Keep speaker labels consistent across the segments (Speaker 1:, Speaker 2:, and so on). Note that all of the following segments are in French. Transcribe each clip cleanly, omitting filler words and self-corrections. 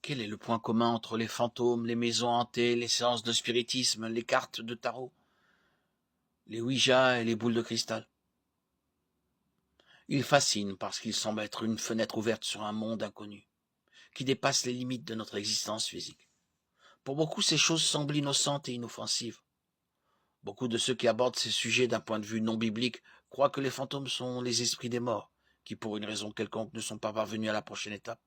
Speaker 1: Quel est le point commun entre les fantômes, les maisons hantées, les séances de spiritisme, les cartes de tarot, les Ouija et les boules de cristal? Ils fascinent parce qu'ils semblent être une fenêtre ouverte sur un monde inconnu, qui dépasse les limites de notre existence physique. Pour beaucoup, ces choses semblent innocentes et inoffensives. Beaucoup de ceux qui abordent ces sujets d'un point de vue non biblique croient que les fantômes sont les esprits des morts, qui pour une raison quelconque ne sont pas parvenus à la prochaine étape.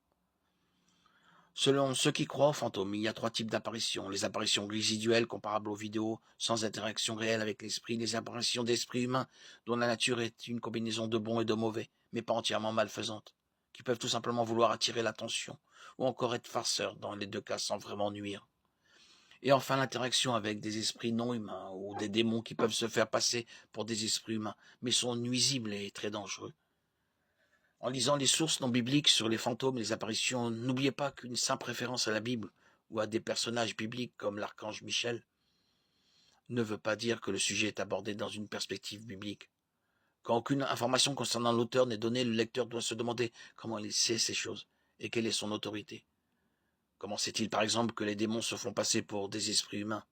Speaker 1: Selon ceux qui croient aux fantômes, il y a 3 types d'apparitions. Les apparitions résiduelles, comparables aux vidéos, sans interaction réelle avec l'esprit. Les apparitions d'esprits humains, dont la nature est une combinaison de bon et de mauvais, mais pas entièrement malfaisante, qui peuvent tout simplement vouloir attirer l'attention, ou encore être farceurs, dans les 2 cas sans vraiment nuire. Et enfin l'interaction avec des esprits non humains, ou des démons qui peuvent se faire passer pour des esprits humains, mais sont nuisibles et très dangereux. En lisant les sources non bibliques sur les fantômes et les apparitions, n'oubliez pas qu'une simple référence à la Bible ou à des personnages bibliques comme l'archange Michel ne veut pas dire que le sujet est abordé dans une perspective biblique. Quand aucune information concernant l'auteur n'est donnée, le lecteur doit se demander comment il sait ces choses et quelle est son autorité. Comment sait-il par exemple que les démons se font passer pour des esprits humains?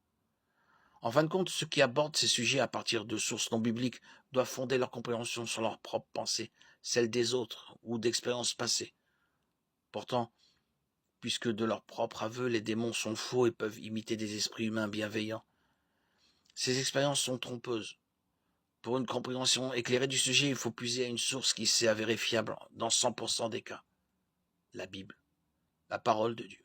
Speaker 1: En fin de compte, ceux qui abordent ces sujets à partir de sources non bibliques doivent fonder leur compréhension sur leur propre pensée, celle des autres ou d'expériences passées. Pourtant, puisque de leur propre aveu, les démons sont faux et peuvent imiter des esprits humains bienveillants, ces expériences sont trompeuses. Pour une compréhension éclairée du sujet, il faut puiser à une source qui s'est avérée fiable dans 100% des cas, la Bible, la parole de Dieu.